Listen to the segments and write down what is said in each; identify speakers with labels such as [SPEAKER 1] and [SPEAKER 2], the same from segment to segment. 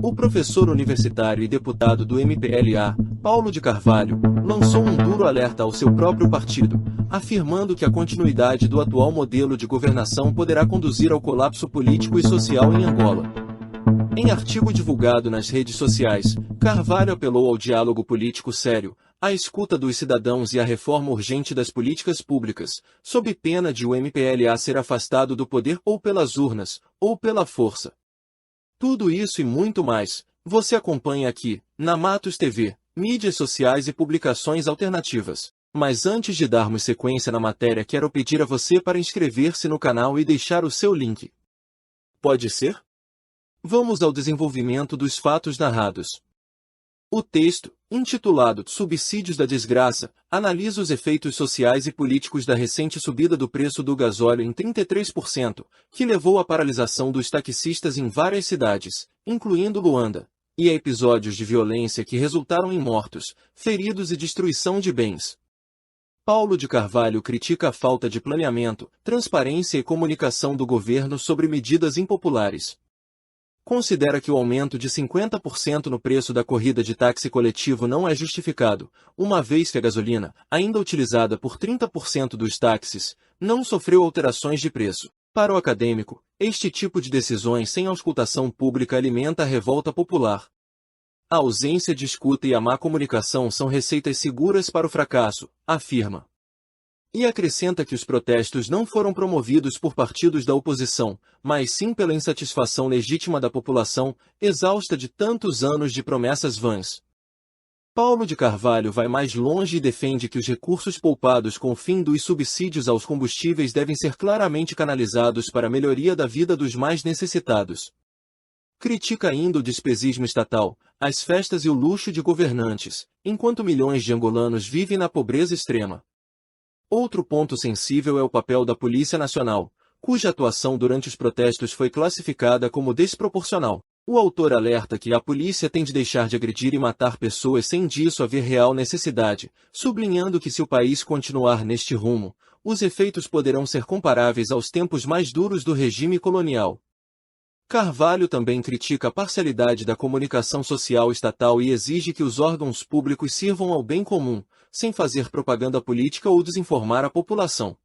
[SPEAKER 1] O professor universitário e deputado do MPLA, Paulo de Carvalho, lançou um duro alerta ao seu próprio partido, afirmando que a continuidade do atual modelo de governação poderá conduzir ao colapso político e social em Angola. Em artigo divulgado nas redes sociais, Carvalho apelou ao diálogo político sério, à escuta dos cidadãos e à reforma urgente das políticas públicas, sob pena de o MPLA ser afastado do poder ou pelas urnas, ou pela força. Tudo isso e muito mais, você acompanha aqui, na Matos TV, mídias sociais e publicações alternativas. Mas antes de darmos sequência na matéria, quero pedir a você para inscrever-se no canal e deixar o seu link. Pode ser? Vamos ao desenvolvimento dos fatos narrados. O texto, intitulado Subsídios da Desgraça, analisa os efeitos sociais e políticos da recente subida do preço do gasóleo em 33%, que levou à paralisação dos taxistas em várias cidades, incluindo Luanda, e a episódios de violência que resultaram em mortos, feridos e destruição de bens. Paulo de Carvalho critica a falta de planeamento, transparência e comunicação do governo sobre medidas impopulares. Considera que o aumento de 50% no preço da corrida de táxi coletivo não é justificado, uma vez que a gasolina, ainda utilizada por 30% dos táxis, não sofreu alterações de preço. Para o acadêmico, este tipo de decisões sem auscultação pública alimenta a revolta popular. A ausência de escuta e a má comunicação são receitas seguras para o fracasso, afirma. E acrescenta que os protestos não foram promovidos por partidos da oposição, mas sim pela insatisfação legítima da população, exausta de tantos anos de promessas vãs. Paulo de Carvalho vai mais longe e defende que os recursos poupados com o fim dos subsídios aos combustíveis devem ser claramente canalizados para a melhoria da vida dos mais necessitados. Critica ainda o despesismo estatal, as festas e o luxo de governantes, enquanto milhões de angolanos vivem na pobreza extrema. Outro ponto sensível é o papel da Polícia Nacional, cuja atuação durante os protestos foi classificada como desproporcional. O autor alerta que a polícia tem de deixar de agredir e matar pessoas sem disso haver real necessidade, sublinhando que se o país continuar neste rumo, os efeitos poderão ser comparáveis aos tempos mais duros do regime colonial. Carvalho também critica a parcialidade da comunicação social estatal e exige que os órgãos públicos sirvam ao bem comum, sem fazer propaganda política ou desinformar a população.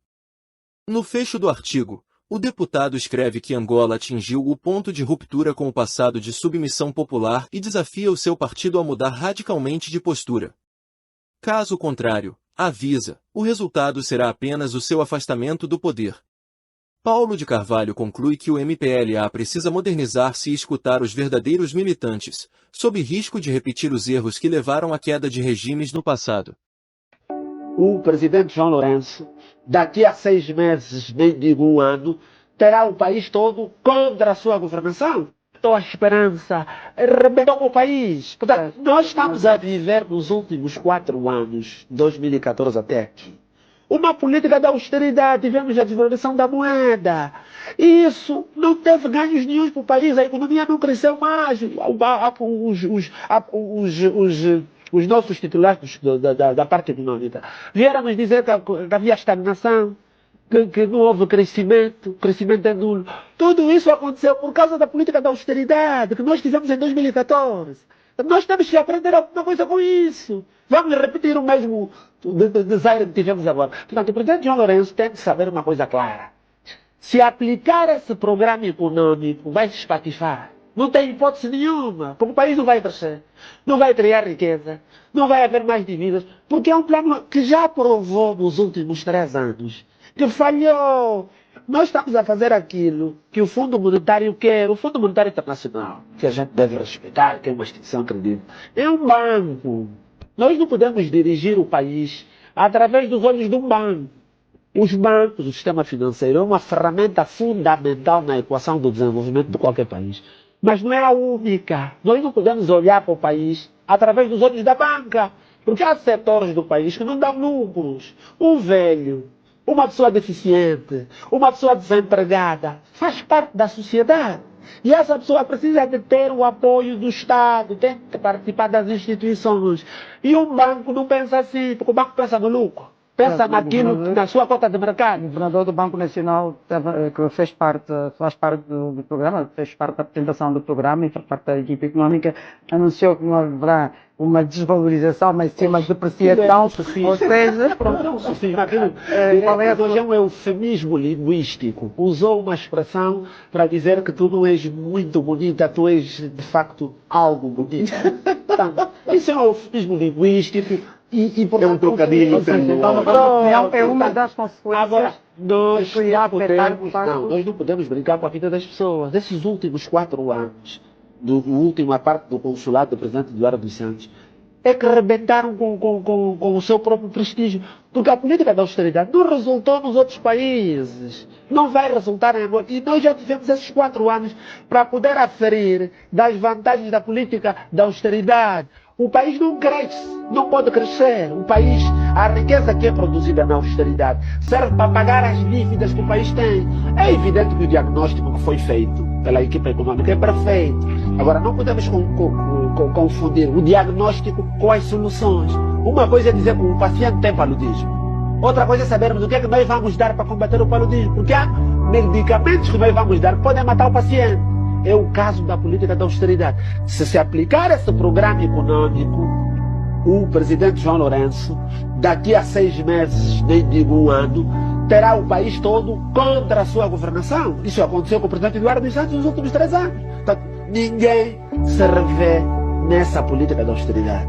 [SPEAKER 1] No fecho do artigo, o deputado escreve que Angola atingiu o ponto de ruptura com o passado de submissão popular e desafia o seu partido a mudar radicalmente de postura. Caso contrário, avisa, o resultado será apenas o seu afastamento do poder. Paulo de Carvalho conclui que o MPLA precisa modernizar-se e escutar os verdadeiros militantes, sob risco de repetir os erros que levaram à queda de regimes no passado.
[SPEAKER 2] O presidente João Lourenço, daqui a 6 meses, nem digo um ano, terá o país todo contra a sua governação. Então a esperança arrebentou com o país. Portanto, nós estamos a viver nos últimos 4 anos, 2014 até aqui, uma política de austeridade, tivemos a desvalorização da moeda. E isso não teve ganhos nenhum para o país, a economia não cresceu mais. Os nossos titulares da parte econômica vieram nos dizer que havia estagnação, que não houve crescimento, crescimento é nulo. Tudo isso aconteceu por causa da política da austeridade que nós tivemos em 2014. Nós temos que aprender alguma coisa com isso. Vamos repetir o mesmo desaire que tivemos agora. Portanto, o presidente João Lourenço tem que saber uma coisa clara. Se aplicar esse programa econômico, vai se espatifar. Não tem hipótese nenhuma, porque o país não vai crescer, não vai criar riqueza, não vai haver mais dívidas, porque é um plano que já provou nos últimos 3 anos, que falhou. Nós estamos a fazer aquilo que o Fundo Monetário quer, o Fundo Monetário Internacional, que a gente deve respeitar, que é uma instituição credível, é um banco. Nós não podemos dirigir o país através dos olhos de um banco. Os bancos, o sistema financeiro, é uma ferramenta fundamental na equação do desenvolvimento de qualquer país. Mas não é a única. Nós não podemos olhar para o país através dos olhos da banca. Porque há setores do país que não dão lucros. Um velho, uma pessoa deficiente, uma pessoa desempregada, faz parte da sociedade. E essa pessoa precisa de ter o apoio do Estado, tem que participar das instituições. E um banco não pensa assim, porque o banco pensa no lucro. pensa naquilo, na sua cota de mercado.
[SPEAKER 3] O governador do Banco Nacional que faz parte do programa, fez parte da apresentação do programa e faz parte da equipe económica, anunciou que não haverá uma desvalorização, mas sim uma depreciação, ou seja,
[SPEAKER 2] Pronto, hoje é um eufemismo linguístico. Usou uma expressão para dizer que tu não és muito bonita, tu és de facto algo bonito. Portanto, isso é um eufemismo linguístico
[SPEAKER 4] É um trocadilho.
[SPEAKER 3] é uma das consequências.
[SPEAKER 2] Agora, nós
[SPEAKER 3] que ia afetar o facto.
[SPEAKER 2] nós não podemos brincar com a vida das pessoas. Esses últimos 4 anos, do última parte do consulado do presidente Eduardo dos Santos, é que rebentaram com o seu próprio prestígio. Porque a política da austeridade não resultou nos outros países. Não vai resultar em agora. E nós já tivemos esses 4 anos para poder aferir das vantagens da política da austeridade. O país não cresce, não pode crescer. O país, a riqueza que é produzida na austeridade serve para pagar as dívidas que o país tem. É evidente que o diagnóstico que foi feito pela equipe econômica é perfeito. Agora, não podemos confundir o diagnóstico com as soluções. Uma coisa é dizer que o paciente tem paludismo. Outra coisa é sabermos o que é que nós vamos dar para combater o paludismo. Porque há medicamentos que nós vamos dar que podem matar o paciente. É o caso da política da austeridade. Se aplicar esse programa econômico, o presidente João Lourenço, daqui a 6 meses, nem digo 1 ano, terá o país todo contra a sua governação. Isso aconteceu com o presidente Eduardo dos Santos nos últimos 3 anos. Portanto, ninguém se revê nessa política da austeridade.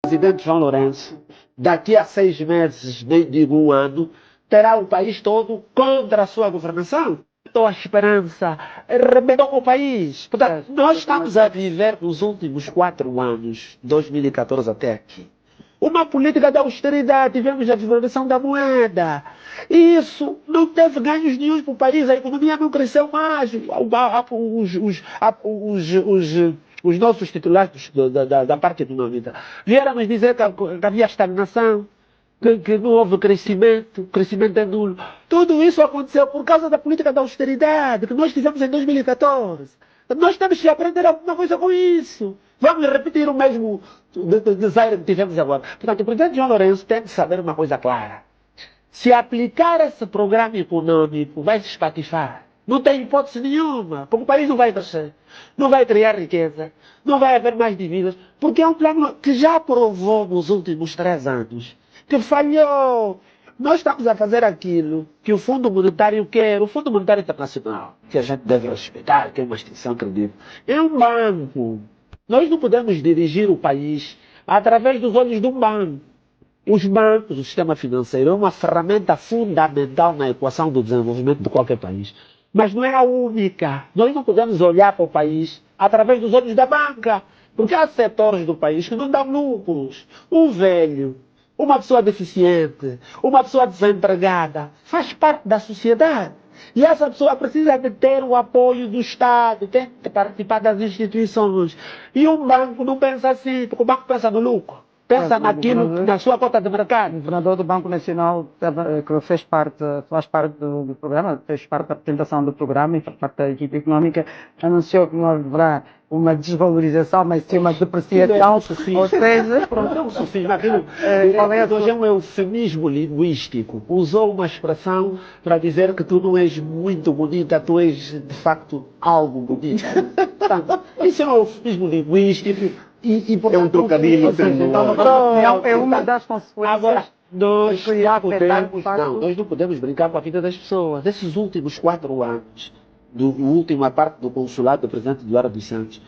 [SPEAKER 2] O presidente João Lourenço, daqui a 6 meses, nem digo 1 ano, terá o país todo contra a sua governação. arrebentou a esperança, arrebentou com o país. Portanto, nós estamos a viver nos últimos 4 anos, 2014 até aqui, uma política de austeridade, tivemos a desvalorização da moeda. E isso não teve ganhos nenhum para o país, a economia não cresceu mais. Os nossos titulares da parte econômica vieram nos dizer que havia estagnação, que não houve crescimento, crescimento é nulo. Tudo isso aconteceu por causa da política da austeridade que nós tivemos em 2014. Nós temos que aprender alguma coisa com isso. Vamos repetir o mesmo desaire que tivemos agora. Portanto, o presidente João Lourenço tem que saber uma coisa clara. Se aplicar esse programa econômico, vai se espatifar. Não tem hipótese nenhuma, porque o país não vai crescer, não vai criar riqueza, não vai haver mais dívidas, porque é um plano que já provou nos últimos 3 anos, que falhou. Nós estamos a fazer aquilo que o Fundo Monetário quer, o Fundo Monetário Internacional, que a gente deve respeitar, que é uma instituição credível. É um banco. Nós não podemos dirigir o país através dos olhos de um banco. Os bancos, o sistema financeiro, é uma ferramenta fundamental na equação do desenvolvimento de qualquer país. Mas não é a única. Nós não podemos olhar para o país através dos olhos da banca. Porque há setores do país que não dão lucros. Um velho, uma pessoa deficiente, uma pessoa desempregada, faz parte da sociedade. E essa pessoa precisa de ter o apoio do Estado, tem que participar das instituições. E um banco não pensa assim, porque o banco pensa no lucro. Pensa naquilo, na sua cota de mercado.
[SPEAKER 3] O governador do Banco Nacional, que faz parte do programa, fez parte da apresentação do programa e faz parte da equipe económica, anunciou que não haverá uma desvalorização, mas sim uma depreciação. Ou seja,
[SPEAKER 2] pronto, é um sofismo. Hoje é um eufemismo linguístico. Usou uma expressão para dizer que tu não és muito bonita, tu és de facto algo bonito. Portanto, isso é um eufemismo linguístico.
[SPEAKER 4] É um trocadilho.
[SPEAKER 3] É uma das consequências.
[SPEAKER 2] Agora, nós
[SPEAKER 3] Nós
[SPEAKER 2] não podemos brincar com a vida das pessoas. Esses últimos 4 anos, da última parte do consulado do presidente Eduardo dos Santos,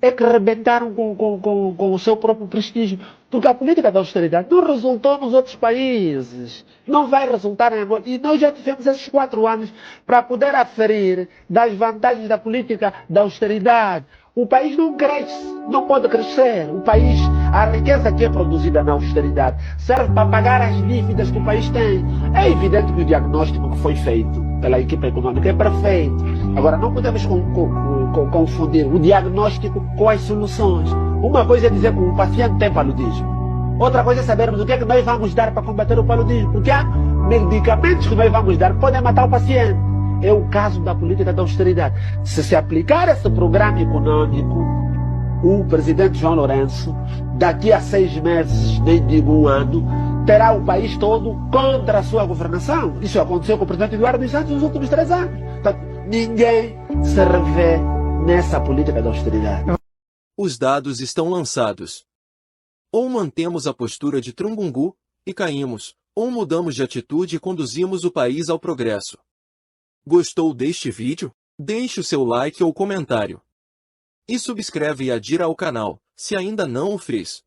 [SPEAKER 2] é que rebentaram com o seu próprio prestígio. Porque a política da austeridade não resultou nos outros países. Não vai resultar em agora. E nós já tivemos esses 4 anos para poder aferir das vantagens da política da austeridade. O país não cresce, não pode crescer. O país, a riqueza que é produzida na austeridade serve para pagar as dívidas que o país tem. É evidente que o diagnóstico que foi feito pela equipe econômica é perfeito. Agora, não podemos confundir o diagnóstico com as soluções. Uma coisa é dizer que o paciente tem paludismo. Outra coisa é sabermos o que é que nós vamos dar para combater o paludismo. Porque há medicamentos que nós vamos dar que podem matar o paciente. É o caso da política da austeridade. Se aplicar esse programa econômico, o presidente João Lourenço, daqui a 6 meses, nem digo 1 ano, terá o país todo contra a sua governação. Isso aconteceu com o presidente Eduardo dos Santos nos últimos 3 anos. Portanto, ninguém se revê nessa política da austeridade.
[SPEAKER 1] Os dados estão lançados. Ou mantemos a postura de Trumbungu, e caímos, ou mudamos de atitude e conduzimos o país ao progresso. Gostou deste vídeo? Deixe o seu like ou comentário. E subscreve e adira ao canal, se ainda não o fez.